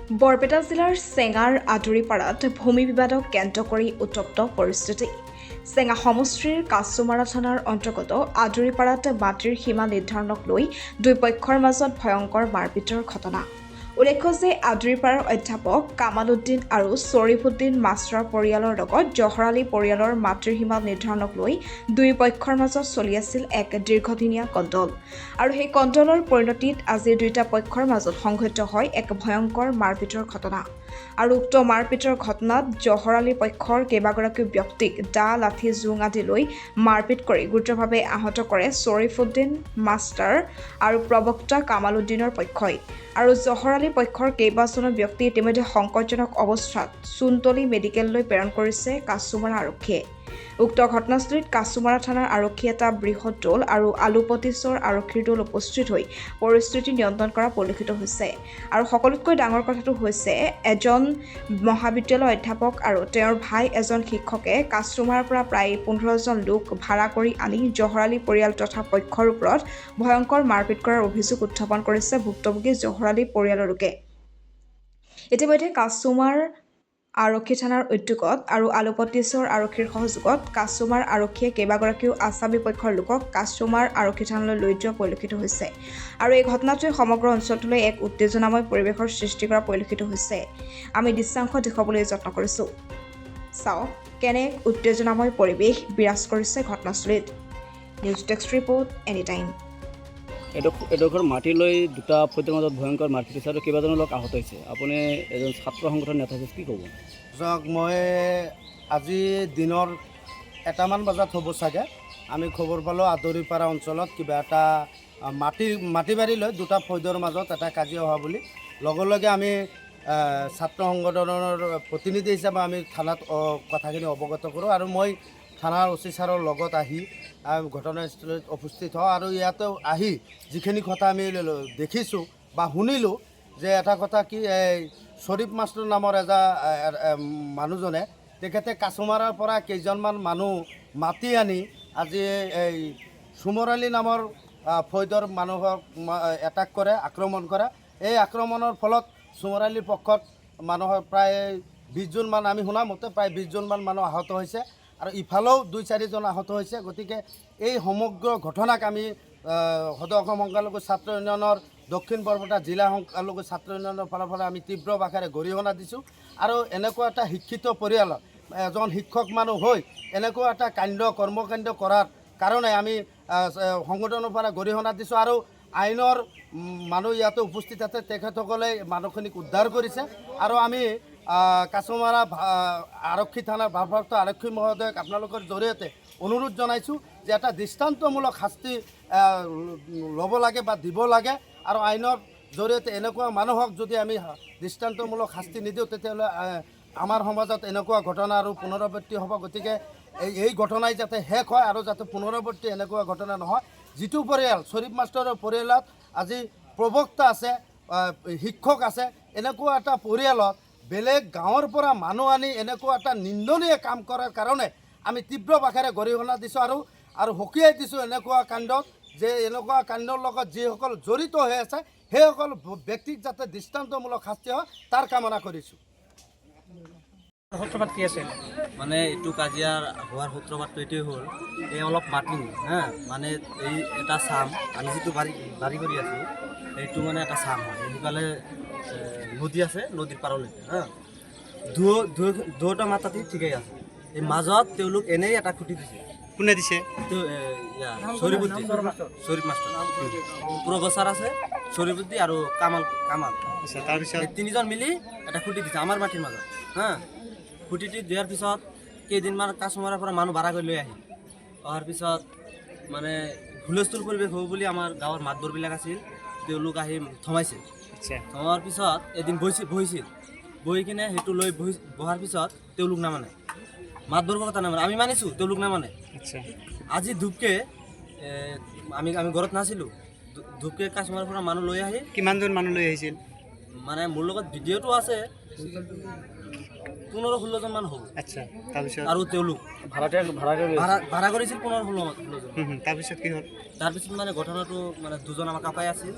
বৰপেটা জিলাৰ চেঙাৰ আদুৰিপাৰাত ভূমি বিবাদক কেন্দ্ৰ কৰি উত্তপ্ত পৰিস্থিতি। চেঙা সমষ্টিৰ কাছুমাৰা থানাৰ অন্তৰ্গত আদুৰিপাৰাত মাটিৰ সীমা নিৰ্ধাৰণক লৈ দুই পক্ষৰ মাজত ভয়ংকৰ মাৰপিটৰ ঘটনা। উল্লেখ্য যে আদুৰিপাৰাৰ অধ্যাপক কামাল উদ্দিন আৰু শ্বৰিফুদ্দিন মাষ্টৰ পৰিয়ালৰ লগত জহৰ আলী পৰিয়ালৰ মাটিৰ সীমা নিৰ্ধাৰণক লৈ দুই পক্ষৰ মাজত চলি আছিল এক দীৰ্ঘদিনীয়া কণ্ডল। আৰু সেই কণ্ডলৰ পৰিণতিত আজি দুয়োটা পক্ষৰ মাজত সংঘটিত হয় এক ভয়ংকৰ মাৰপিটৰ ঘটনা। আৰু উক্ত মাৰপিটৰ ঘটনাত জহৰ আলী পক্ষৰ কেইবাগৰাকীও ব্যক্তিক দা লাঠি জোং আদি লৈ মাৰপিট কৰি গুৰুতৰভাৱে আহত কৰে শ্বৰিফুদ্দিন মাষ্টাৰ আৰু প্ৰবক্তা কামাল উদ্দিনৰ পক্ষই। আৰু জহৰ আলী পক্ষৰ কেইবাজনো ব্যক্তি ইতিমধ্যে সংকটজনক অৱস্থাত চুনতলী মেডিকেললৈ প্ৰেৰণ কৰিছে কাছুমাৰা আৰক্ষীয়ে। উক্ত ঘটনাস্থলীত কাছুমাৰা থানাৰ আৰক্ষী এটা বৃহৎ দল আৰু আলুপতিচৰ আৰক্ষীৰ দল উপস্থিত হৈ পৰিস্থিতি নিয়ন্ত্ৰণ কৰা পৰিলক্ষিত হৈছে। আৰু সকলোতকৈ ডাঙৰ কথাটো হৈছে এজন মহাবিদ্যালয়ৰ অধ্যাপক আৰু তেওঁৰ ভাই এজন শিক্ষকে কাছুমাৰাৰ পৰা প্ৰায় 15জন লোক ভাড়া কৰি আনি জহৰ আলী পৰিয়াল তথা পক্ষৰ ওপৰত ভয়ংকৰ মাৰপিট কৰাৰ অভিযোগ উত্থাপন কৰিছে ভুক্তভোগী জহৰ আলী পৰিয়ালৰ লোকে। ইতিমধ্যে কাছুমাৰ আৰক্ষী থানাৰ উদ্যোগত আৰু আলুপতিচৰ আৰক্ষীৰ সহযোগত কাছুমাৰ আৰক্ষীয়ে কেইবাগৰাকীও আছামী পক্ষৰ লোকক কাছুমাৰ আৰক্ষী থানালৈ লৈ যোৱা পৰিলক্ষিত হৈছে। আৰু এই ঘটনাটোৱে সমগ্ৰ অঞ্চলটোলৈ এক উত্তেজনাময় পৰিৱেশৰ সৃষ্টি কৰা পৰিলক্ষিত হৈছে। আমি দৃশ্যাংশ দেখুৱাবলৈ যত্ন কৰিছোঁ। চাওক কেনে এক উত্তেজনাময় পৰিৱেশ বিৰাজ কৰিছে ঘটনাস্থলীত। News desk report anytime. এডোখৰ মাটি লৈ দুটা পক্ষৰ মাজত ভয়ংকৰ মাৰপিট হৈছে আৰু কেইবাজনো লোক আহত হৈছে। আপুনি এজন ছাত্ৰ সংগঠন নেতা হিচাপে কি ক'ব? যাওক, মই আজি দিনৰ 1মান বজাত হ'ব চাগে, আমি খবৰ পালোঁ আদৰিপাৰা অঞ্চলত কিবা এটা মাটি বাৰী লৈ দুটা ফৌজৰ মাজত এটা কাজিয়া হোৱা বুলি। লগে লগে আমি ছাত্ৰ সংগঠনৰ প্ৰতিনিধি হিচাপে আমি থানাত কথাখিনি অৱগত কৰোঁ আৰু মই থানাৰ অচি ছাৰৰ লগত আহি ঘটনাস্থলীত উপস্থিত হওঁ। আৰু ইয়াতে আহি যিখিনি কথা আমি দেখিছোঁ বা শুনিলোঁ যে এটা কথা কি, এই শ্বৰীফ মাষ্টৰ নামৰ মানুহজনে তেখেতে কাছুমাৰাৰ পৰা কেইজনমান মানুহ মাতি আনি আজি এই চুমৰ আলী নামৰ ফৌজৰ মানুহক এটাক কৰে, আক্ৰমণ কৰে। এই আক্ৰমণৰ ফলত চুমৰ আলীৰ পক্ষত মানুহৰ প্ৰায় 20জনমান, আমি শুনা মতে প্ৰায় 20জনমান মানুহ আহত হৈছে আৰু ইফালেও 2-4জন আহত হৈছে। গতিকে এই সমগ্ৰ ঘটনাক আমি সদৌ অসম সংখ্যালঘু ছাত্ৰ ইউনিয়নৰ দক্ষিণ বৰপেটা জিলা সংখ্যালঘু ছাত্ৰ ইউনিয়নৰ ফালৰ পৰা আমি তীব্ৰ ভাষাৰে গৰিহণা দিছোঁ। আৰু এনেকুৱা এটা শিক্ষিত পৰিয়ালত এজন শিক্ষক মানুহ হৈ এনেকুৱা এটা কৰ্মকাণ্ড কৰাৰ কাৰণে আমি সংগঠনৰ পৰা গৰিহণা দিছোঁ। আৰু আইনৰ মানুহ ইয়াতে উপস্থিত আছে, তেখেতসকলে মানুহখিনিক উদ্ধাৰ কৰিছে। আৰু আমি কাছুমাৰা আৰক্ষী থানাৰ ভাৰপ্ৰাপ্ত আৰক্ষী মহোদয়ক আপোনালোকৰ জৰিয়তে অনুৰোধ জনাইছোঁ যে এটা দৃষ্টান্তমূলক শাস্তি ল'ব লাগে বা দিব লাগে। আৰু আইনৰ জৰিয়তে এনেকুৱা মানুহক যদি আমি দৃষ্টান্তমূলক শাস্তি নিদিওঁ তেতিয়াহ'লে আমাৰ সমাজত এনেকুৱা ঘটনা আৰু পুনৰাবৃত্তি হ'ব। গতিকে এই ঘটনাই যাতে শেষ হয় আৰু যাতে পুনৰাবৃত্তি এনেকুৱা ঘটনা নহয়। যিটো পৰিয়াল শ্বৰীফ মাষ্টৰৰ পৰিয়ালত আজি প্ৰবক্তা আছে, শিক্ষক আছে, এনেকুৱা এটা পৰিয়ালত বেলেগ গাঁৱৰ পৰা মানুহ আনি এনেকুৱা এটা নিন্দনীয় কাম কৰাৰ কাৰণে আমি তীব্ৰ ভাষাৰে গৰিহণা দিছোঁ আৰু সকীয়াই দিছোঁ এনেকুৱা কাণ্ডত, যে এনেকুৱা কাণ্ডৰ লগত যিসকল জড়িত হৈ আছে সেইসকল ব্যক্তিক যাতে দৃষ্টান্তমূলক শাস্তি হয় তাৰ কামনা কৰিছোঁ। সূত্ৰপাত কি আছে? মানে এইটো কাজিয়াৰ হোৱাৰ সূত্ৰপাতটো এইটোৱে হ'ল, এই অলপ মাটি মানে এই এটা চাম আমি যিটো বাৰী কৰি আছোঁ এইটো মানে এটা চাম হয়। সেইফালে নদী আছে, নদীৰ পাৰলৈকে দুয়োটা মাটি ঠিকেই আছে। এই মাজত তেওঁলোক এনেই এটা খুটি দিছে। কোনে দিছে? শ্বৰীফুদ্দিন, শ্বৰীফ মাষ্টৰ, প্ৰফেচাৰ আছে, শ্বৰীফুদ্দিন আৰু কামাল। তাৰপিছত 3জন মিলি এটা খুটি দিছে আমাৰ মাটিৰ মাজত। খুটিটি দিয়াৰ পিছত কেইদিনমান কাছুমাৰাৰ পৰা মানুহ ভাড়া কৰি লৈ অহাৰ পিছত মানে হুলস্থুল পৰিৱেশ হ'ব বুলি আমাৰ গাঁৱৰ মাতবৰবিলাক আছিল, তেওঁলোক আহি থমাইছে। থমোৱাৰ পিছত এদিন বহিছিল, বহি কিনে সেইটো লৈ বহাৰ পিছত তেওঁলোক নামানে, মাতবৰৰ কথা নামানে। আমি মানিছোঁ, তেওঁলোক নামানে। আজি ধূপকে আমি ঘৰত নাছিলোঁ, ধূপকে কাছুমাৰাৰ পৰা মানুহ লৈ আহি। কিমানজন মানুহ লৈ আহিছিল? মানে মোৰ লগত ভিডিঅ'টো আছে। 15-16 জন মান হ'ব। আচ্ছা তাৰপিছত আৰু তেওঁলোক ভাড়া কৰিছিল 15-16 জন। তাৰপিছত কি হ'ল? তাৰপিছত মানে ঘটনাটো মানে দুজন আমাৰ কাকাই আছিল,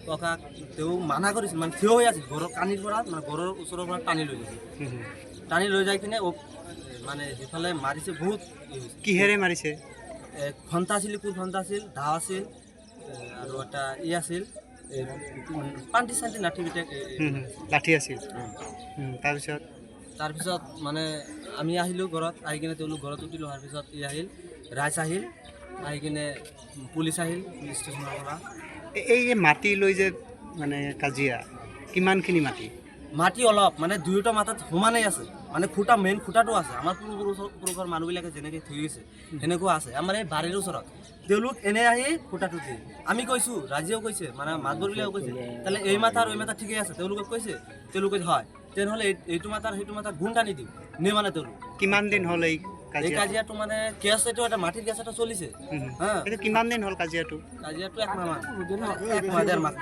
ককাক তেওঁ মানা কৰিছিল, মানে থিয় হৈ আছিল ঘৰৰ কানিৰ পৰা, মানে ঘৰৰ ওচৰৰ পৰা টানি লৈ গৈছিল। টানি লৈ যাই কিনে মানে যিফালে মাৰিছে বহুত কিহেৰে মাৰিছে? ঘণ্টা আছিল, কোৰ ঘণ্টা আছিল, দা আছিল, আৰু এটা আছিল পাণ্টি চাণ্টি নাঠি বিটেক লাঠি আছিল। তাৰপিছত মানে আমি আহিলোঁ ঘৰত, আহি কিনে তেওঁলোক ঘৰত উঠিলোঁ। অহাৰ পিছত আহিল ৰাইজ আহিল, আহি কিনে পুলিচ আহিল, পুলিচ ষ্টেচনৰ পৰা। এই মাটি লৈ যে মানে কাজিয়া, কিমানখিনি মাটি অলপ, মানে দুয়োটা মাথাত সমানেই আছে, মানে খুঁটা মেইন খুঁটাটো আছে। আমাৰ পুৰুষৰ মানুহবিলাকে যেনেকৈ থৈ গৈছে সেনেকুৱা আছে আমাৰ এই বাৰীৰ ওচৰত। তেওঁলোক এনে আহি খুঁটাটো দিয়ে। আমি কৈছোঁ, ৰাজিয়েও কৈছে, মানে মাতবৰবিলাকেও কৈছে, তাহলে এই মাথা আৰু এই মাথা ঠিকেই আছে। তেওঁলোকে কৈছে, তেওঁলোকে হয়, তেনেহ'লে এইটো মাথাৰ সেইটো মাথা গুণ টানি দিওঁ নেমানে তেওঁলোক। কিমান দিন হ'ল এই কাজিয়াটো? মানে কেছ এইটো এটা মাটিৰ কেছ এটা চলিছে। হা, কিমান দিন হ'ল কাজিয়াটো? 1 মাহ মান, 1 মাহ 1.5 মাহ।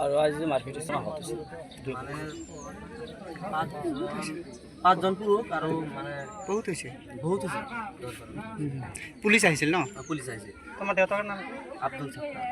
আৰু আজি যে মাৰপিট হৈছে মানে 5জন পুৰুষ আৰু মানে বহুত হৈছে। দৰকাৰ। পুলিচ আহিছিল ন? পুলিচ আহিছে। তোমাৰ দেউতাৰ নাম? আব্দুল ছাত্তাৰ।